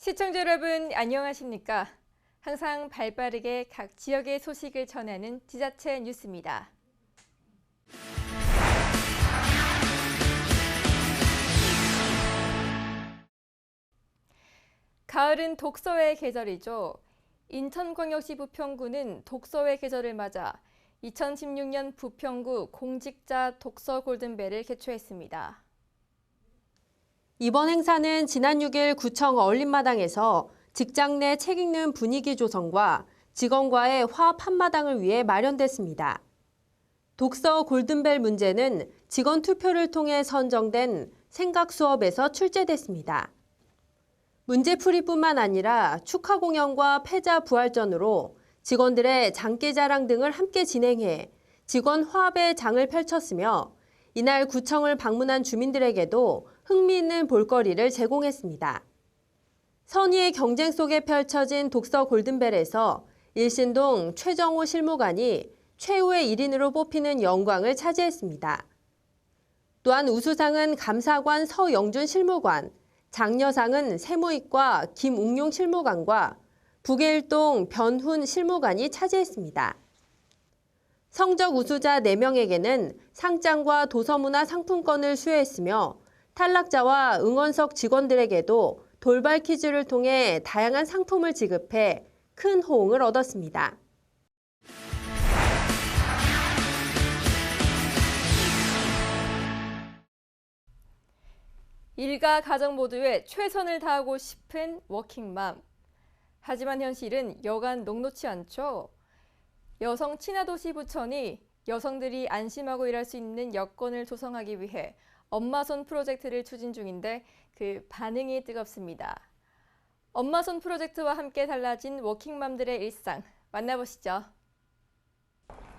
시청자 여러분 안녕하십니까? 항상 발빠르게 각 지역의 소식을 전하는 지자체 뉴스입니다. 가을은 독서의 계절이죠. 인천광역시 부평구는 독서의 계절을 맞아 2016년 부평구 공직자 독서 골든벨을 개최했습니다. 이번 행사는 지난 6일 구청 어울림마당에서 직장 내 책 읽는 분위기 조성과 직원과의 화합 한마당을 위해 마련됐습니다. 독서 골든벨 문제는 직원 투표를 통해 선정된 생각 수업에서 출제됐습니다. 문제풀이뿐만 아니라 축하 공연과 패자 부활전으로 직원들의 장기자랑 등을 함께 진행해 직원 화합의 장을 펼쳤으며 이날 구청을 방문한 주민들에게도 흥미있는 볼거리를 제공했습니다. 선의의 경쟁 속에 펼쳐진 독서 골든벨에서 일신동 최정호 실무관이 최후의 1인으로 뽑히는 영광을 차지했습니다. 또한 우수상은 감사관 서영준 실무관, 장려상은 세무이과 김웅용 실무관과 북예일동 변훈 실무관이 차지했습니다. 성적 우수자 4명에게는 상장과 도서문화 상품권을 수여했으며 탈락자와 응원석 직원들에게도 돌발 퀴즈를 통해 다양한 상품을 지급해 큰 호응을 얻었습니다. 일가 가정 모두에 최선을 다하고 싶은 워킹맘. 하지만 현실은 여간 녹록치 않죠. 여성 친화도시 부천이 여성들이 안심하고 일할 수 있는 여건을 조성하기 위해 엄마손 프로젝트를 추진 중인데 그 반응이 뜨겁습니다. 엄마손 프로젝트와 함께 달라진 워킹맘들의 일상 만나보시죠.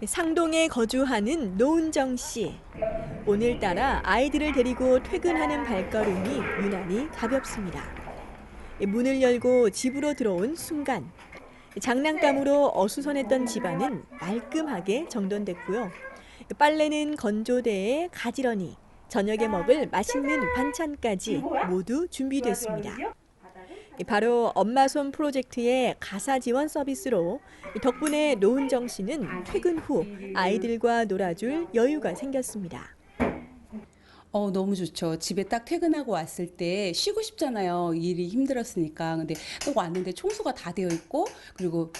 상동에 거주하는 노은정 씨. 오늘따라 아이들을 데리고 퇴근하는 발걸음이 유난히 가볍습니다. 문을 열고 집으로 들어온 순간 장난감으로 어수선했던 집안은 말끔하게 정돈됐고요. 빨래는 건조대에 가지런히, 저녁에 먹을 맛있는 반찬까지 모두 준비됐습니다. 바로 엄마손 프로젝트의 가사 지원 서비스로 덕분에 노은정 씨는 퇴근 후 아이들과 놀아줄 여유가 생겼습니다. 너무 좋죠. 집에 딱 퇴근하고 왔을 때 쉬고 싶잖아요. 일이 힘들었으니까. 근데 또 왔는데 청소가 다 되어 있고, 그리고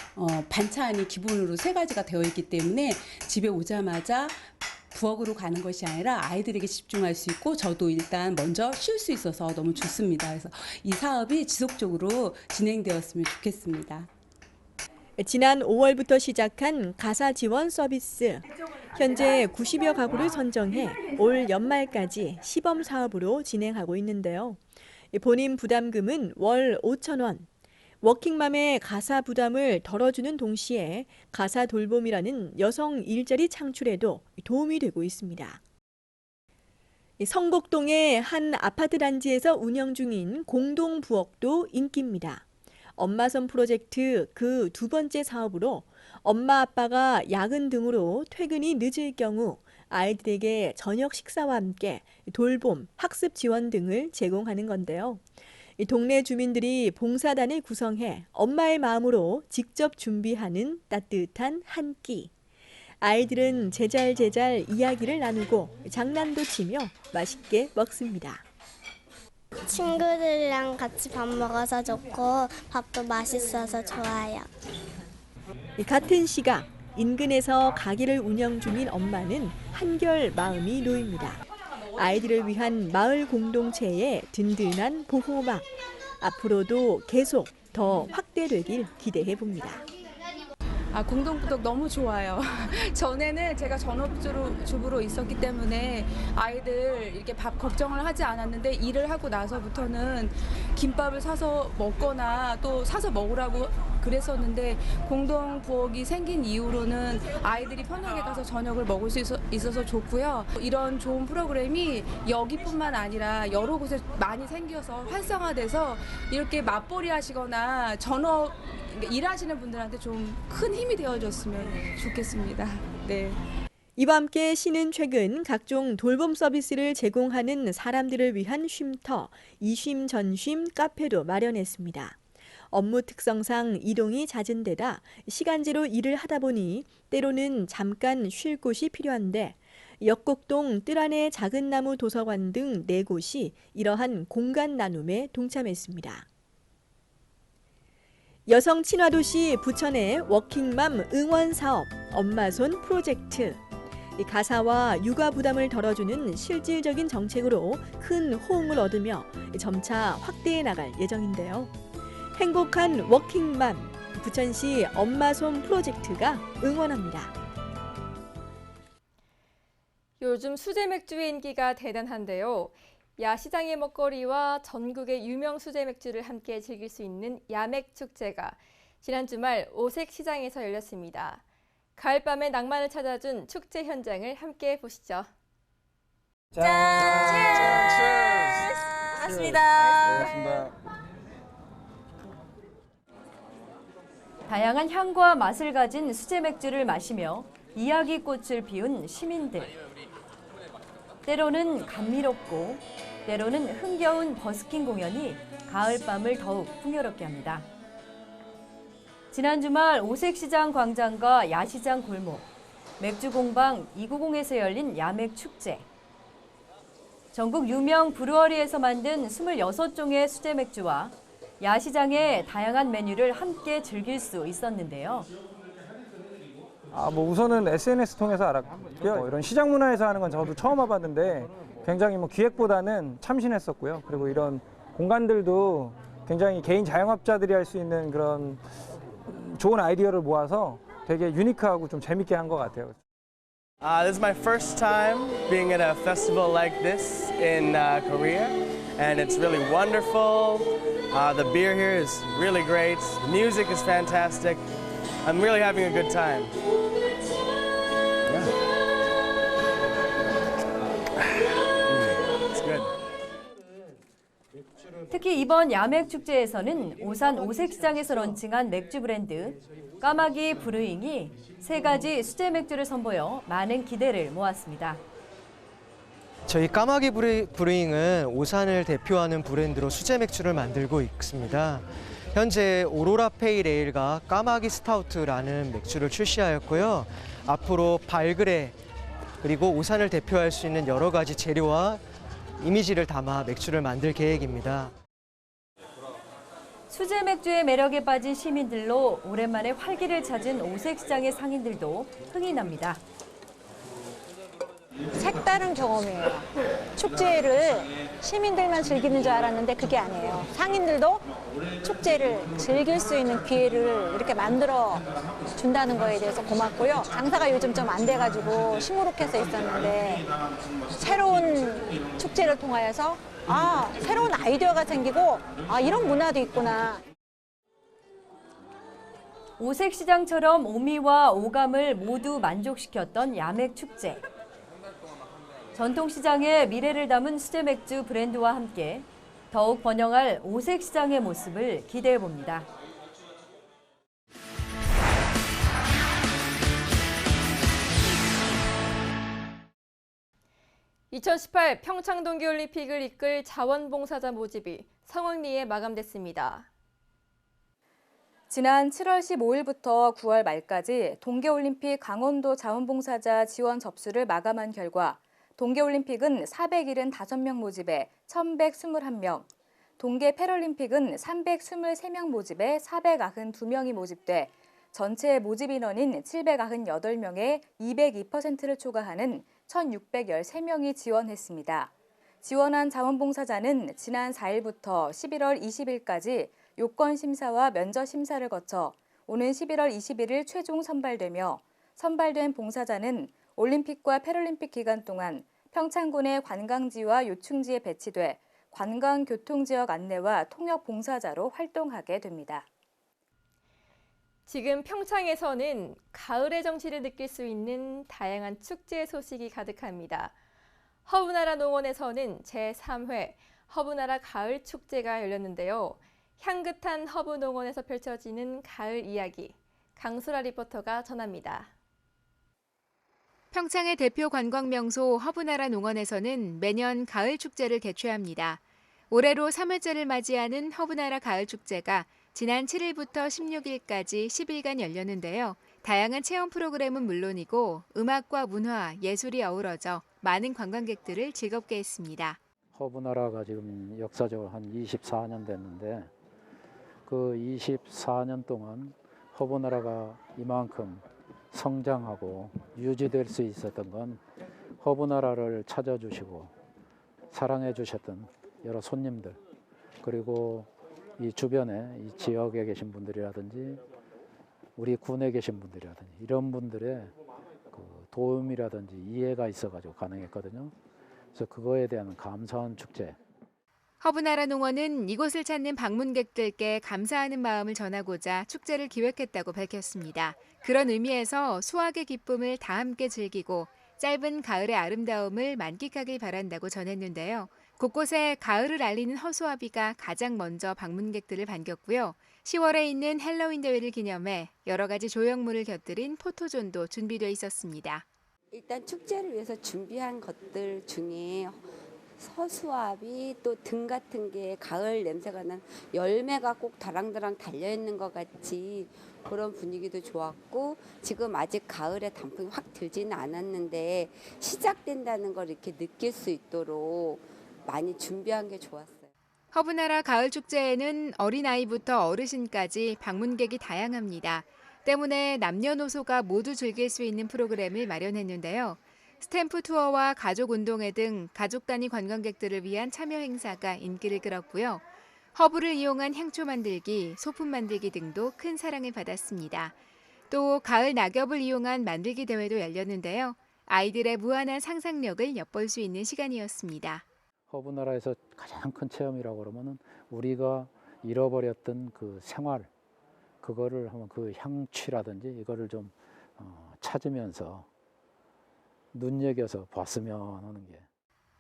반찬이 기본으로 3가지가 되어 있기 때문에 집에 오자마자 부엌으로 가는 것이 아니라 아이들에게 집중할 수 있고 저도 일단 먼저 쉴 수 있어서 너무 좋습니다. 그래서 이 사업이 지속적으로 진행되었으면 좋겠습니다. 지난 5월부터 시작한 가사 지원 서비스. 현재 90여 가구를 선정해 올 연말까지 시범 사업으로 진행하고 있는데요. 본인 부담금은 월 5,000원. 워킹맘의 가사 부담을 덜어주는 동시에 가사 돌봄이라는 여성 일자리 창출에도 도움이 되고 있습니다. 성곡동의 한 아파트 단지에서 운영 중인 공동부엌도 인기입니다. 엄마손 프로젝트 그 2번째 사업으로 엄마 아빠가 야근 등으로 퇴근이 늦을 경우 아이들에게 저녁 식사와 함께 돌봄, 학습 지원 등을 제공하는 건데요. 동네 주민들이 봉사단을 구성해 엄마의 마음으로 직접 준비하는 따뜻한 한 끼. 아이들은 제잘제잘 이야기를 나누고 장난도 치며 맛있게 먹습니다. 친구들이랑 같이 밥 먹어서 좋고 밥도 맛있어서 좋아요. 같은 시각 인근에서 가게를 운영 중인 엄마는 한결 마음이 놓입니다. 아이들을 위한 마을 공동체의 든든한 보호막. 앞으로도 계속 더 확대되길 기대해 봅니다. 공동부덕 너무 좋아요. 전에는 제가 전업주부로 있었기 때문에 아이들 이렇게 밥 걱정을 하지 않았는데 일을 하고 나서부터는 김밥을 사서 먹거나 또 사서 먹으라고 그랬었는데 공동부엌이 생긴 이후로는 아이들이 편하게 가서 저녁을 먹을 수 있어서 좋고요. 이런 좋은 프로그램이 여기뿐만 아니라 여러 곳에 많이 생겨서 활성화돼서 이렇게 맞벌이 하시거나 전업 일하시는 분들한테 좀 큰 힘이 되어줬으면 좋겠습니다. 네. 이와 함께 시는 최근 각종 돌봄 서비스를 제공하는 사람들을 위한 쉼터, 이쉼 전쉼 카페도 마련했습니다. 업무 특성상 이동이 잦은 데다 시간제로 일을 하다 보니 때로는 잠깐 쉴 곳이 필요한데 역곡동 뜰안의 작은 나무 도서관 등 4곳이 이러한 공간 나눔에 동참했습니다. 여성 친화도시 부천의 워킹맘 응원 사업 엄마손 프로젝트. 가사와 육아 부담을 덜어주는 실질적인 정책으로 큰 호응을 얻으며 점차 확대해 나갈 예정인데요. 행복한 워킹맘, 부천시 엄마손 프로젝트가 응원합니다. 요즘 수제 맥주의 인기가 대단한데요. 야시장의 먹거리와 전국의 유명 수제 맥주를 함께 즐길 수 있는 야맥 축제가 지난 주말 오색시장에서 열렸습니다. 가을밤의 낭만을 찾아준 축제 현장을 함께 보시죠. 반갑습니다. 다양한 향과 맛을 가진 수제 맥주를 마시며 이야기꽃을 피운 시민들. 때로는 감미롭고 때로는 흥겨운 버스킹 공연이 가을밤을 더욱 풍요롭게 합니다. 지난 주말 오색시장 광장과 야시장 골목, 맥주공방 290에서 열린 야맥 축제. 전국 유명 브루어리에서 만든 26종의 수제 맥주와 야시장의 다양한 메뉴를 함께 즐길 수 있었는데요. 우선은 SNS 통해서 알았고요. 이런 시장 문화에서 하는 건 저도 처음 와봤는데 굉장히 기획보다는 참신했었고요. 그리고 이런 공간들도 굉장히 개인 자영업자들이 할 수 있는 그런 좋은 아이디어를 모아서 되게 유니크하고 좀 재밌게 한 것 같아요. This is my first time being at a festival like this in Korea, and it's really wonderful. The beer here is really great. The music is fantastic. I'm really having a good time. It's good. 특히 이번 야맥 축제에서는 오산 오색시장에서 런칭한 맥주 브랜드 까마귀 브루잉이 3가지 수제 맥주를 선보여 많은 기대를 모았습니다. 저희 까마귀 브루잉은 오산을 대표하는 브랜드로 수제 맥주를 만들고 있습니다. 현재 오로라 페일 에일과 까마귀 스타우트라는 맥주를 출시하였고요. 앞으로 발그레 그리고 오산을 대표할 수 있는 여러 가지 재료와 이미지를 담아 맥주를 만들 계획입니다. 수제 맥주의 매력에 빠진 시민들로 오랜만에 활기를 찾은 오색시장의 상인들도 흥이 납니다. 색다른 경험이에요. 축제를 시민들만 즐기는 줄 알았는데 그게 아니에요. 상인들도 축제를 즐길 수 있는 기회를 이렇게 만들어 준다는 거에 대해서 고맙고요. 장사가 요즘 좀 안 돼가지고 시무룩해서 있었는데 새로운 축제를 통하여서 새로운 아이디어가 생기고 이런 문화도 있구나. 오색시장처럼 오미와 오감을 모두 만족시켰던 야맥 축제. 전통시장의 미래를 담은 수제 맥주 브랜드와 함께 더욱 번영할 오색시장의 모습을 기대해봅니다. 2018 평창 동계올림픽을 이끌 자원봉사자 모집이 성황리에 마감됐습니다. 지난 7월 15일부터 9월 말까지 동계올림픽 강원도 자원봉사자 지원 접수를 마감한 결과 동계올림픽은 475명 모집에 1,121명, 동계 패럴림픽은 323명 모집에 492명이 모집돼 전체 모집 인원인 798명에 202%를 초과하는 1,613명이 지원했습니다. 지원한 자원봉사자는 지난 4일부터 11월 20일까지 요건 심사와 면접 심사를 거쳐 오는 11월 21일 최종 선발되며 선발된 봉사자는 올림픽과 패럴림픽 기간 동안 평창군의 관광지와 요충지에 배치돼 관광교통지역 안내와 통역 봉사자로 활동하게 됩니다. 지금 평창에서는 가을의 정취를 느낄 수 있는 다양한 축제 소식이 가득합니다. 허브나라 농원에서는 제3회 허브나라 가을 축제가 열렸는데요. 향긋한 허브 농원에서 펼쳐지는 가을 이야기, 강수라 리포터가 전합니다. 평창의 대표 관광명소 허브나라 농원에서는 매년 가을 축제를 개최합니다. 올해로 3회째를 맞이하는 허브나라 가을 축제가 지난 7일부터 16일까지 10일간 열렸는데요. 다양한 체험 프로그램은 물론이고 음악과 문화, 예술이 어우러져 많은 관광객들을 즐겁게 했습니다. 허브나라가 지금 역사적으로 한 24년 됐는데 그 24년 동안 허브나라가 이만큼 성장하고 유지될 수 있었던 건 허브나라를 찾아주시고 사랑해 주셨던 여러 손님들, 그리고 이 주변에 이 지역에 계신 분들이라든지 우리 군에 계신 분들이라든지 이런 분들의 그 도움이라든지 이해가 있어가지고 가능했거든요. 그래서 그거에 대한 감사한 축제. 허브나라 농원은 이곳을 찾는 방문객들께 감사하는 마음을 전하고자 축제를 기획했다고 밝혔습니다. 그런 의미에서 수확의 기쁨을 다 함께 즐기고 짧은 가을의 아름다움을 만끽하길 바란다고 전했는데요. 곳곳에 가을을 알리는 허수아비가 가장 먼저 방문객들을 반겼고요. 10월에 있는 헬로윈 대회를 기념해 여러 가지 조형물을 곁들인 포토존도 준비돼 있었습니다. 일단 축제를 위해서 준비한 것들 중에 허수아비 또 등 같은 게 가을 냄새가 난 열매가 꼭 다랑다랑 달려있는 것 같이 그런 분위기도 좋았고, 지금 아직 가을에 단풍이 확 들지는 않았는데 시작된다는 걸 이렇게 느낄 수 있도록 많이 준비한 게 좋았어요. 허브나라 가을 축제에는 어린아이부터 어르신까지 방문객이 다양합니다. 때문에 남녀노소가 모두 즐길 수 있는 프로그램을 마련했는데요. 스탬프 투어와 가족 운동회 등 가족 단위 관광객들을 위한 참여 행사가 인기를 끌었고요. 허브를 이용한 향초 만들기, 소품 만들기 등도 큰 사랑을 받았습니다. 또 가을 낙엽을 이용한 만들기 대회도 열렸는데요. 아이들의 무한한 상상력을 엿볼 수 있는 시간이었습니다. 허브나라에서 가장 큰 체험이라고 그러면은 우리가 잃어버렸던 그 생활, 그거를 한번 그 향취라든지 이거를 좀 찾으면서 눈여겨서 봤으면 하는 게.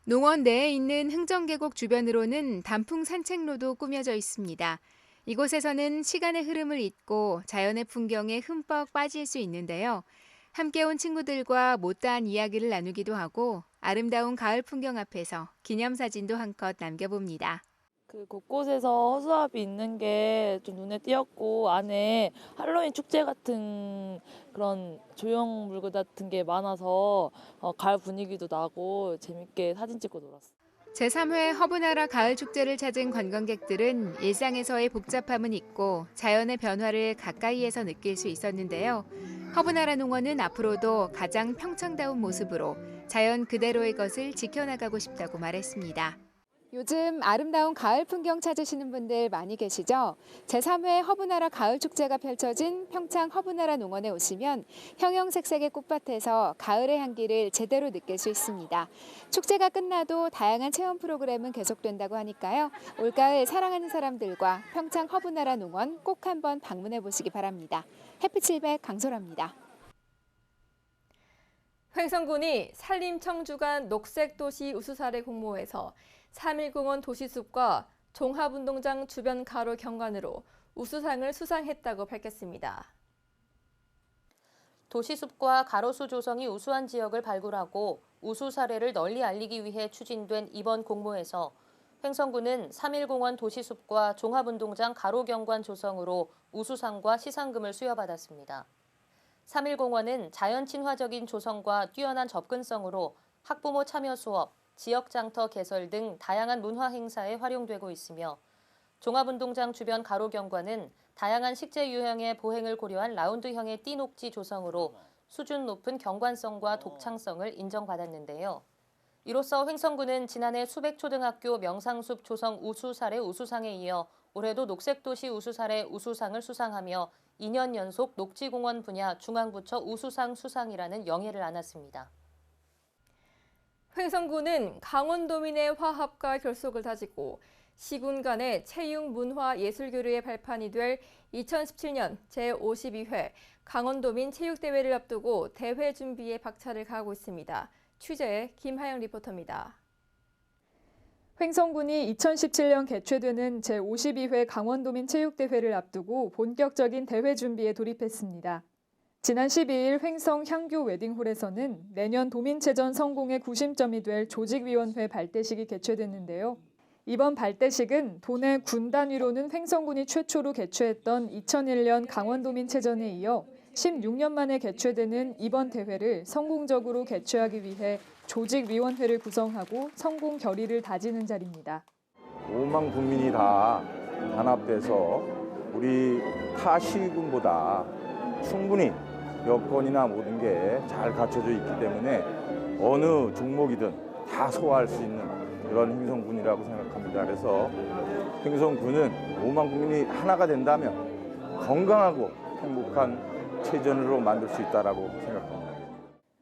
농원 내에 있는 흥정계곡 주변으로는 단풍 산책로도 꾸며져 있습니다. 이곳에서는 시간의 흐름을 잊고 자연의 풍경에 흠뻑 빠질 수 있는데요. 함께 온 친구들과 못다한 이야기를 나누기도 하고 아름다운 가을 풍경 앞에서 기념사진도 한컷 남겨봅니다. 그 곳곳에서 허수아비 있는 게 좀 눈에 띄었고, 안에 할로윈 축제 같은 그런 조형물 같은 게 많아서 가을 분위기도 나고 재밌게 사진 찍고 놀았어요. 제3회 허브나라 가을 축제를 찾은 관광객들은 일상에서의 복잡함은 잊고 자연의 변화를 가까이에서 느낄 수 있었는데요. 허브나라 농원은 앞으로도 가장 평창다운 모습으로 자연 그대로의 것을 지켜나가고 싶다고 말했습니다. 요즘 아름다운 가을 풍경 찾으시는 분들 많이 계시죠? 제3회 허브나라 가을 축제가 펼쳐진 평창 허브나라 농원에 오시면 형형색색의 꽃밭에서 가을의 향기를 제대로 느낄 수 있습니다. 축제가 끝나도 다양한 체험 프로그램은 계속된다고 하니까요. 올가을 사랑하는 사람들과 평창 허브나라 농원 꼭 한번 방문해 보시기 바랍니다. 햇빛700 강소라입니다. 횡성군이 산림청주간 녹색도시 우수사례 공모에서 3.1공원 도시숲과 종합운동장 주변 가로 경관으로 우수상을 수상했다고 밝혔습니다. 도시숲과 가로수 조성이 우수한 지역을 발굴하고 우수 사례를 널리 알리기 위해 추진된 이번 공모에서 횡성군은 3.1공원 도시숲과 종합운동장 가로 경관 조성으로 우수상과 시상금을 수여받았습니다. 3.1공원은 자연 친화적인 조성과 뛰어난 접근성으로 학부모 참여 수업, 지역 장터 개설 등 다양한 문화 행사에 활용되고 있으며, 종합운동장 주변 가로 경관은 다양한 식재 유형의 보행을 고려한 라운드형의 띠녹지 조성으로 수준 높은 경관성과 독창성을 인정받았는데요. 이로써 횡성군은 지난해 수백초등학교 명상숲 조성 우수 사례 우수상에 이어 올해도 녹색도시 우수 사례 우수상을 수상하며 2년 연속 녹지공원 분야 중앙부처 우수상 수상이라는 영예를 안았습니다. 횡성군은 강원도민의 화합과 결속을 다지고 시군 간의 체육문화예술교류의 발판이 될 2017년 제52회 강원도민 체육대회를 앞두고 대회 준비에 박차를 가하고 있습니다. 취재 김하영 리포터입니다. 횡성군이 2017년 개최되는 제52회 강원도민 체육대회를 앞두고 본격적인 대회 준비에 돌입했습니다. 지난 12일 횡성 향교 웨딩홀에서는 내년 도민체전 성공의 구심점이 될 조직위원회 발대식이 개최됐는데요. 이번 발대식은 도내 군 단위로는 횡성군이 최초로 개최했던 2001년 강원도민체전에 이어 16년 만에 개최되는 이번 대회를 성공적으로 개최하기 위해 조직위원회를 구성하고 성공 결의를 다지는 자리입니다. 5만 국민이 다 단합돼서 우리 타 시군보다 충분히 여건이나 모든 게 잘 갖춰져 있기 때문에 어느 종목이든 다 소화할 수 있는 그런 횡성군이라고 생각합니다. 그래서 횡성군은 5만 국민이 하나가 된다면 건강하고 행복한 체전으로 만들 수 있다고 생각합니다.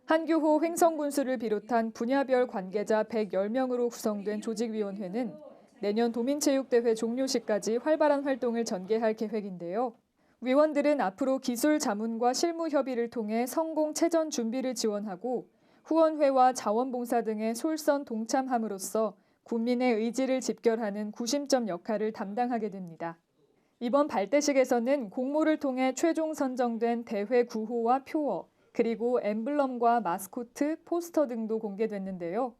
한규호 횡성군수를 비롯한 분야별 관계자 110명으로 구성된 조직위원회는 내년 도민체육대회 종료시까지 활발한 활동을 전개할 계획인데요. 위원들은 앞으로 기술 자문과 실무 협의를 통해 성공 체전 준비를 지원하고 후원회와 자원봉사 등의 솔선 동참함으로써 국민의 의지를 집결하는 구심점 역할을 담당하게 됩니다. 이번 발대식에서는 공모를 통해 최종 선정된 대회 구호와 표어, 그리고 엠블럼과 마스코트, 포스터 등도 공개됐는데요.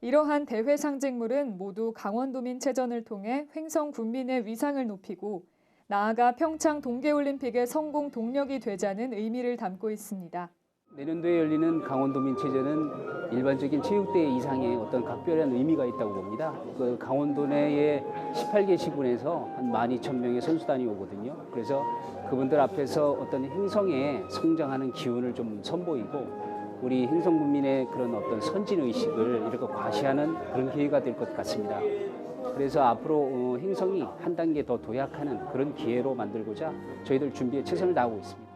이러한 대회 상징물은 모두 강원도민체전을 통해 횡성 군민의 위상을 높이고 나아가 평창 동계올림픽의 성공 동력이 되자는 의미를 담고 있습니다. 내년도에 열리는 강원도민체전은 일반적인 체육대회 이상의 어떤 각별한 의미가 있다고 봅니다. 그 강원도 내에 18개 시군에서 한 12,000명의 선수단이 오거든요. 그래서 그분들 앞에서 어떤 횡성의 성장하는 기운을 좀 선보이고 우리 횡성 국민의 그런 어떤 선진 의식을 이렇게 과시하는 그런 기회가 될 것 같습니다. 그래서 앞으로 횡성이 한 단계 더 도약하는 그런 기회로 만들고자 저희들 준비에 최선을 다하고 있습니다.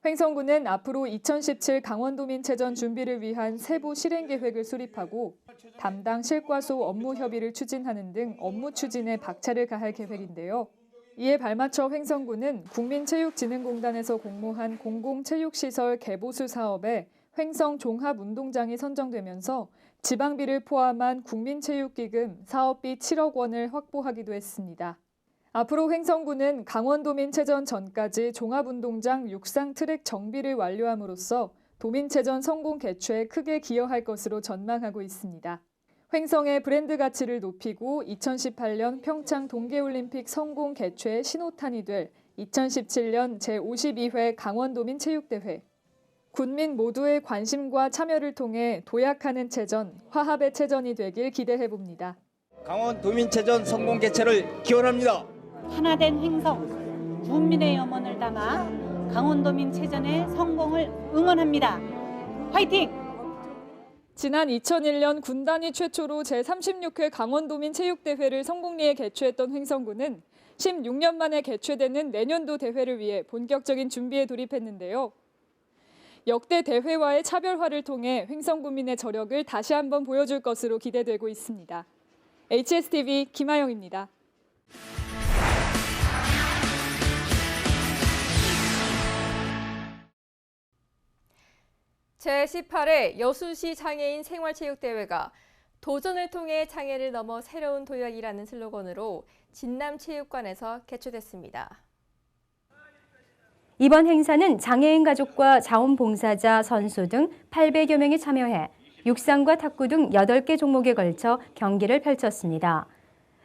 횡성군은 앞으로 2017 강원도민체전 준비를 위한 세부 실행 계획을 수립하고 담당 실과소 업무 협의를 추진하는 등 업무 추진에 박차를 가할 계획인데요. 이에 발맞춰 횡성군은 국민체육진흥공단에서 공모한 공공체육시설 개보수 사업에 횡성 종합운동장이 선정되면서 지방비를 포함한 국민체육기금 사업비 7억 원을 확보하기도 했습니다. 앞으로 횡성군은 강원도민체전 전까지 종합운동장 육상 트랙 정비를 완료함으로써 도민체전 성공 개최에 크게 기여할 것으로 전망하고 있습니다. 횡성의 브랜드 가치를 높이고 2018년 평창 동계올림픽 성공 개최의 신호탄이 될 2017년 제52회 강원도민체육대회. 군민 모두의 관심과 참여를 통해 도약하는 체전, 화합의 체전이 되길 기대해봅니다. 강원도민체전 성공 개최를 기원합니다. 하나된 횡성, 국민의 염원을 담아 강원도민체전의 성공을 응원합니다. 화이팅! 지난 2001년 군 단위 최초로 제36회 강원도민체육대회를 성공리에 개최했던 횡성군은 16년 만에 개최되는 내년도 대회를 위해 본격적인 준비에 돌입했는데요. 역대 대회와의 차별화를 통해 횡성군민의 저력을 다시 한번 보여줄 것으로 기대되고 있습니다. HSTV 김하영입니다. 제18회 여수시 장애인 생활체육대회가 도전을 통해 장애를 넘어 새로운 도약이라는 슬로건으로 진남체육관에서 개최됐습니다. 이번 행사는 장애인 가족과 자원봉사자, 선수 등 800여 명이 참여해 육상과 탁구 등 8개 종목에 걸쳐 경기를 펼쳤습니다.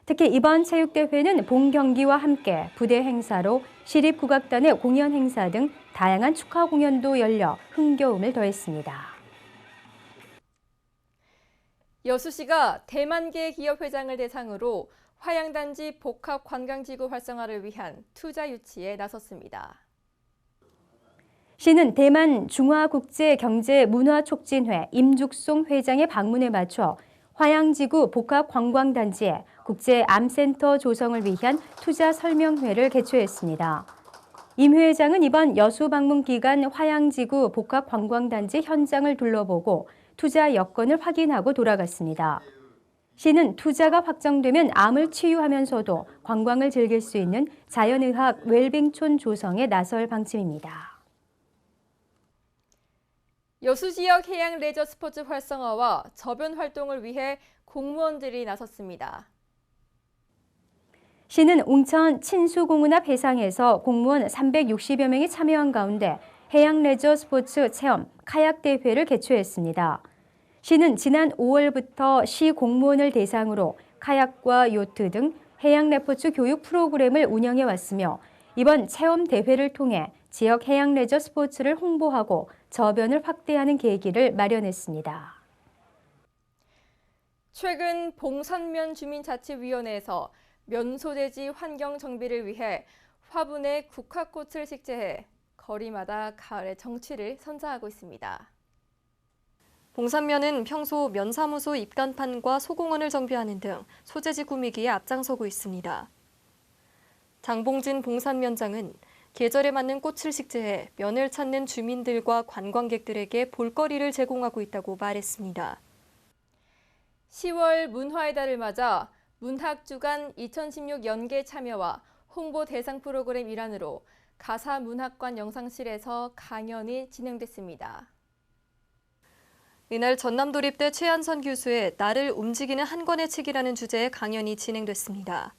특히 이번 체육대회는 본 경기와 함께 부대 행사로 시립국악단의 공연 행사 등 다양한 축하 공연도 열려 흥겨움을 더했습니다. 여수시가 대만계 기업회장을 대상으로 화양단지 복합관광지구 활성화를 위한 투자 유치에 나섰습니다. 시는 대만 중화국제경제문화촉진회 임죽송 회장의 방문에 맞춰 화양지구 복합관광단지에 국제암센터 조성을 위한 투자 설명회를 개최했습니다. 임 회장은 이번 여수 방문 기간 화양지구 복합관광단지 현장을 둘러보고 투자 여건을 확인하고 돌아갔습니다. 시는 투자가 확정되면 암을 치유하면서도 관광을 즐길 수 있는 자연의학 웰빙촌 조성에 나설 방침입니다. 여수 지역 해양 레저 스포츠 활성화와 저변 활동을 위해 공무원들이 나섰습니다. 시는 웅천 친수공원 앞 해상에서 공무원 360여 명이 참여한 가운데 해양 레저 스포츠 체험 카약 대회를 개최했습니다. 시는 지난 5월부터 시 공무원을 대상으로 카약과 요트 등 해양 레포츠 교육 프로그램을 운영해 왔으며 이번 체험 대회를 통해 지역 해양 레저 스포츠를 홍보하고 저변을 확대하는 계기를 마련했습니다. 최근 봉선면 주민자치위원회에서 면소재지 환경 정비를 위해 화분에 국화꽃을 식재해 거리마다 가을의 정취를 선사하고 있습니다. 봉산면은 평소 면사무소 입간판과 소공원을 정비하는 등 소재지 꾸미기에 앞장서고 있습니다. 장봉진 봉산면장은 계절에 맞는 꽃을 식재해 면을 찾는 주민들과 관광객들에게 볼거리를 제공하고 있다고 말했습니다. 10월 문화의 달을 맞아 문학주간 2016 연계 참여와 홍보 대상 프로그램 일환으로 가사문학관 영상실에서 강연이 진행됐습니다. 이날 전남도립대 최한선 교수의 나를 움직이는 한 권의 책이라는 주제의 강연이 진행됐습니다.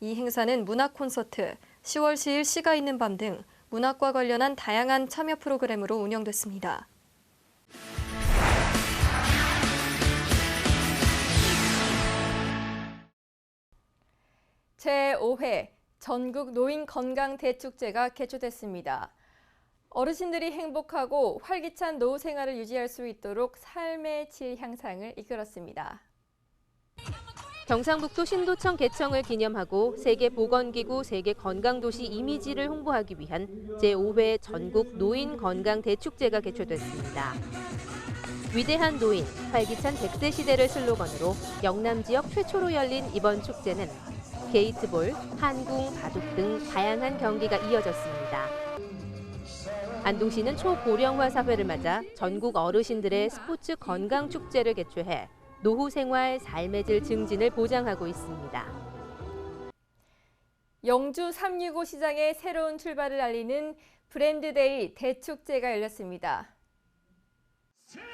이 행사는 문학 콘서트, 10월 10일 시가 있는 밤 등 문학과 관련한 다양한 참여 프로그램으로 운영됐습니다. 제5회 전국 노인 건강 대축제가 개최됐습니다. 어르신들이 행복하고 활기찬 노후 생활을 유지할 수 있도록 삶의 질 향상을 이끌었습니다. 경상북도 신도청 개청을 기념하고 세계보건기구 세계건강도시 이미지를 홍보하기 위한 제5회 전국 노인 건강 대축제가 개최됐습니다. 위대한 노인, 활기찬 100세 시대를 슬로건으로 영남 지역 최초로 열린 이번 축제는 게이트볼, 한궁, 바둑 등 다양한 경기가 이어졌습니다. 안동시는 초고령화 사회를 맞아 전국 어르신들의 스포츠 건강 축제를 개최해 노후 생활, 삶의 질 증진을 보장하고 있습니다. 영주 365 시장의 새로운 출발을 알리는 브랜드데이 대축제가 열렸습니다.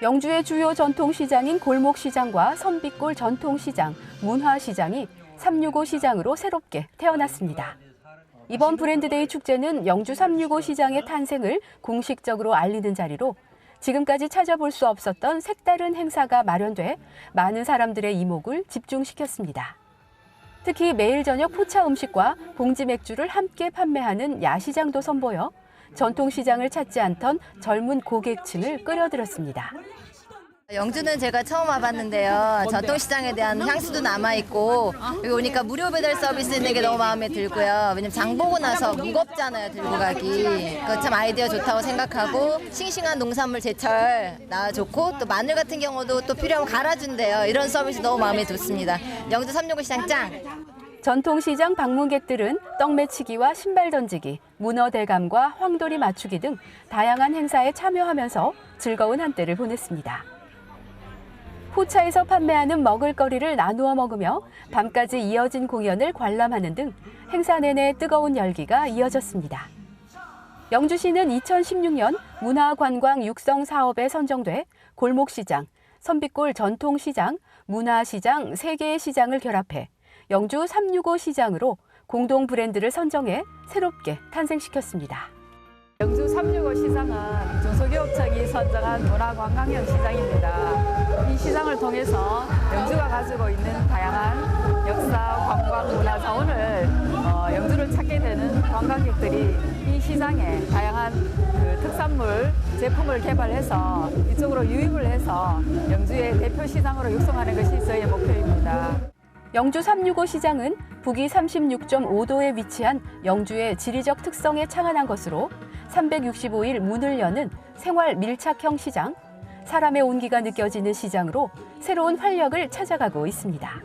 영주의 주요 전통시장인 골목시장과 선빛골 전통시장, 문화시장이 365 시장으로 새롭게 태어났습니다. 이번 브랜드데이 축제는 영주 365 시장의 탄생을 공식적으로 알리는 자리로 지금까지 찾아볼 수 없었던 색다른 행사가 마련돼 많은 사람들의 이목을 집중시켰습니다. 특히 매일 저녁 포차 음식과 봉지 맥주를 함께 판매하는 야시장도 선보여 전통시장을 찾지 않던 젊은 고객층을 끌어들였습니다. 영주는 제가 처음 와봤는데요. 전통시장에 대한 향수도 남아있고 여기 오니까 무료 배달 서비스 있는 게 너무 마음에 들고요. 왜냐면 장 보고 나서 무겁잖아요, 들고 가기. 그거 참 아이디어 좋다고 생각하고 싱싱한 농산물 제철 나와줬고 또 마늘 같은 경우도 또 필요하면 갈아준대요. 이런 서비스 너무 마음에 좋습니다. 영주 365 시장 짱! 전통시장 방문객들은 떡매치기와 신발 던지기, 문어대감과 황돌이 맞추기 등 다양한 행사에 참여하면서 즐거운 한때를 보냈습니다. 포차에서 판매하는 먹을거리를 나누어 먹으며 밤까지 이어진 공연을 관람하는 등 행사 내내 뜨거운 열기가 이어졌습니다. 영주시는 2016년 문화관광 육성 사업에 선정돼 골목시장, 선빛골 전통시장, 문화시장 3개의 시장을 결합해 영주 365 시장으로 공동 브랜드를 선정해 새롭게 탄생시켰습니다. 영주 365 시장은 중소기업청이 선정한 문화관광형 시장입니다. 이 시장을 통해서 영주가 가지고 있는 다양한 역사, 관광, 문화 자원을 영주를 찾게 되는 관광객들이 이 시장에 다양한 특산물, 제품을 개발해서 이쪽으로 유입을 해서 영주의 대표 시장으로 육성하는 것이 저희의 목표입니다. 영주 365 시장은 북위 36.5도에 위치한 영주의 지리적 특성에 창안한 것으로 365일 문을 여는 생활 밀착형 시장, 사람의 온기가 느껴지는 시장으로 새로운 활력을 찾아가고 있습니다.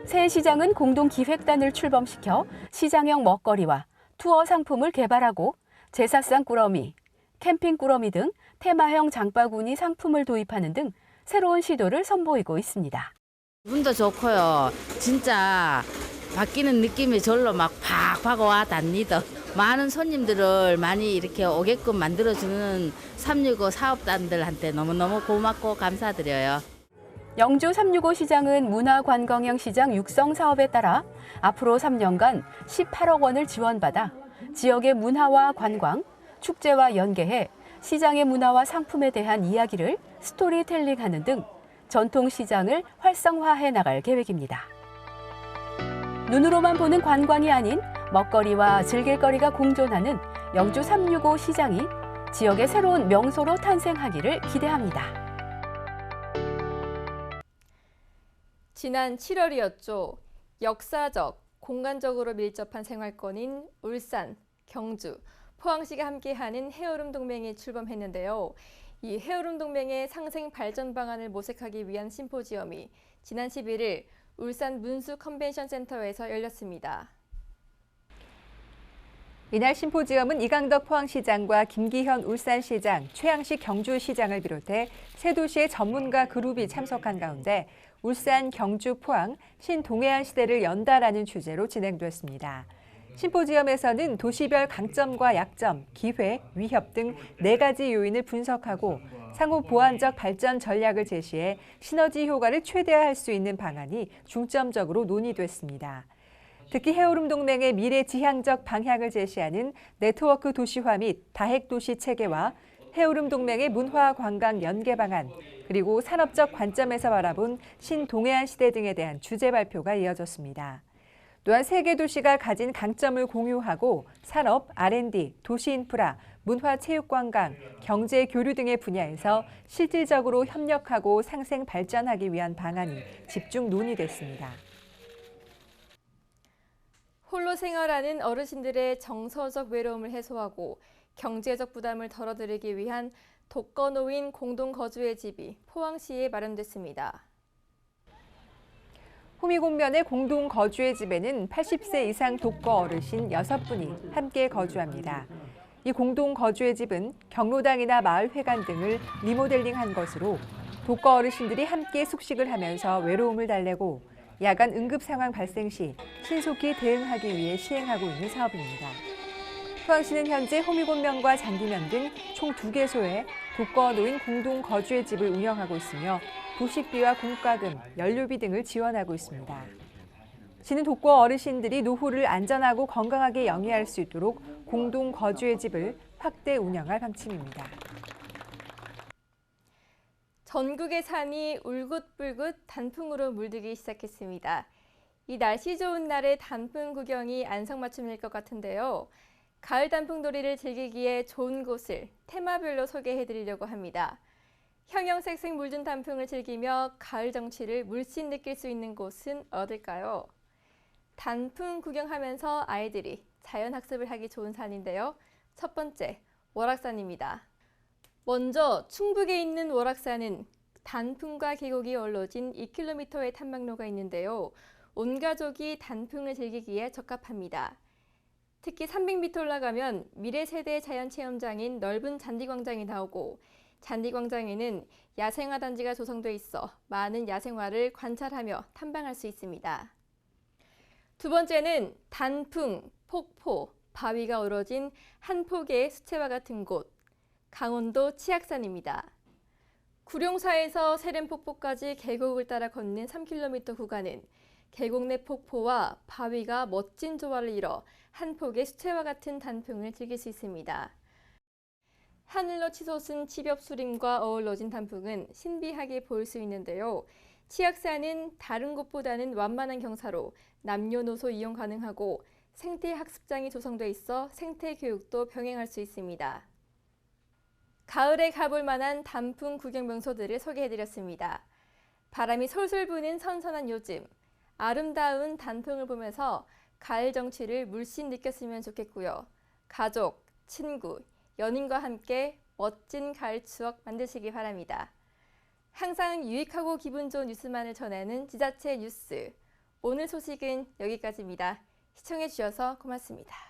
새 시장은 공동기획단을 출범시켜 시장형 먹거리와 투어 상품을 개발하고 제사상 꾸러미, 캠핑 꾸러미 등 테마형 장바구니 상품을 도입하는 등 새로운 시도를 선보이고 있습니다. 기분도 좋고요. 진짜 바뀌는 느낌이 절로 막 팍팍 와 닿니다. 많은 손님들을 많이 이렇게 오게끔 만들어주는 365 사업단들한테 너무너무 고맙고 감사드려요. 영주 365 시장은 문화관광형 시장 육성 사업에 따라 앞으로 3년간 18억 원을 지원받아 지역의 문화와 관광, 축제와 연계해 시장의 문화와 상품에 대한 이야기를 스토리텔링하는 등 전통시장을 활성화해 나갈 계획입니다. 눈으로만 보는 관광이 아닌 먹거리와 즐길거리가 공존하는 영주 365 시장이 지역의 새로운 명소로 탄생하기를 기대합니다. 지난 7월이었죠. 역사적, 공간적으로 밀접한 생활권인 울산, 경주, 포항시가 함께하는 해오름 동맹이 출범했는데요. 이 해오름 동맹의 상생 발전 방안을 모색하기 위한 심포지엄이 지난 11일 울산 문수 컨벤션 센터에서 열렸습니다. 이날 심포지엄은 이강덕 포항시장과 김기현 울산시장, 최양식 경주시장을 비롯해 세 도시의 전문가 그룹이 참석한 가운데 울산, 경주, 포항, 신동해안 시대를 연다라는 주제로 진행됐습니다. 심포지엄에서는 도시별 강점과 약점, 기회, 위협 등 4가지 요인을 분석하고 상호 보완적 발전 전략을 제시해 시너지 효과를 최대화할 수 있는 방안이 중점적으로 논의됐습니다. 특히 해오름 동맹의 미래 지향적 방향을 제시하는 네트워크 도시화 및 다핵 도시 체계와 해오름 동맹의 문화 관광 연계 방안, 그리고 산업적 관점에서 바라본 신동해안 시대 등에 대한 주제 발표가 이어졌습니다. 또한 세 개 도시가 가진 강점을 공유하고 산업, R&D, 도시 인프라, 문화 체육 관광, 경제 교류 등의 분야에서 실질적으로 협력하고 상생 발전하기 위한 방안이 집중 논의됐습니다. 홀로 생활하는 어르신들의 정서적 외로움을 해소하고 경제적 부담을 덜어드리기 위한 독거노인 공동거주의 집이 포항시에 마련됐습니다. 호미곶면의 공동거주의 집에는 80세 이상 독거 어르신 6분이 함께 거주합니다. 이 공동거주의 집은 경로당이나 마을회관 등을 리모델링한 것으로 독거 어르신들이 함께 숙식을 하면서 외로움을 달래고 야간 응급 상황 발생 시 신속히 대응하기 위해 시행하고 있는 사업입니다. 포항시는 현재 호미곶면과 잔디면 등 총 2개소의 독거 노인 공동 거주의 집을 운영하고 있으며 도식비와 공과금, 연료비 등을 지원하고 있습니다. 시는 독거 어르신들이 노후를 안전하고 건강하게 영위할 수 있도록 공동 거주의 집을 확대 운영할 방침입니다. 전국의 산이 울긋불긋 단풍으로 물들기 시작했습니다. 이 날씨 좋은 날에 단풍 구경이 안성맞춤일 것 같은데요. 가을 단풍놀이를 즐기기에 좋은 곳을 테마별로 소개해드리려고 합니다. 형형색색 물든 단풍을 즐기며 가을 정취를 물씬 느낄 수 있는 곳은 어딜까요? 단풍 구경하면서 아이들이 자연학습을 하기 좋은 산인데요. 첫 번째, 월악산입니다. 먼저 충북에 있는 월악산은 단풍과 계곡이 어우러진 2km의 탐방로가 있는데요. 온 가족이 단풍을 즐기기에 적합합니다. 특히 300m 올라가면 미래 세대 자연체험장인 넓은 잔디광장이 나오고 잔디광장에는 야생화 단지가 조성돼 있어 많은 야생화를 관찰하며 탐방할 수 있습니다. 두 번째는 단풍, 폭포, 바위가 어우러진 한 폭의 수채화 같은 곳, 강원도 치악산입니다. 구룡사에서 세렘폭포까지 계곡을 따라 걷는 3km 구간은 계곡 내 폭포와 바위가 멋진 조화를 이뤄 한 폭의 수채화 같은 단풍을 즐길 수 있습니다. 하늘로 치솟은 치벽수림과 어우러진 단풍은 신비하게 보일 수 있는데요. 치악산은 다른 곳보다는 완만한 경사로 남녀노소 이용 가능하고 생태학습장이 조성돼 있어 생태교육도 병행할 수 있습니다. 가을에 가볼 만한 단풍 구경 명소들을 소개해드렸습니다. 바람이 솔솔 부는 선선한 요즘, 아름다운 단풍을 보면서 가을 정취를 물씬 느꼈으면 좋겠고요. 가족, 친구, 연인과 함께 멋진 가을 추억 만드시기 바랍니다. 항상 유익하고 기분 좋은 뉴스만을 전하는 지자체 뉴스. 오늘 소식은 여기까지입니다. 시청해주셔서 고맙습니다.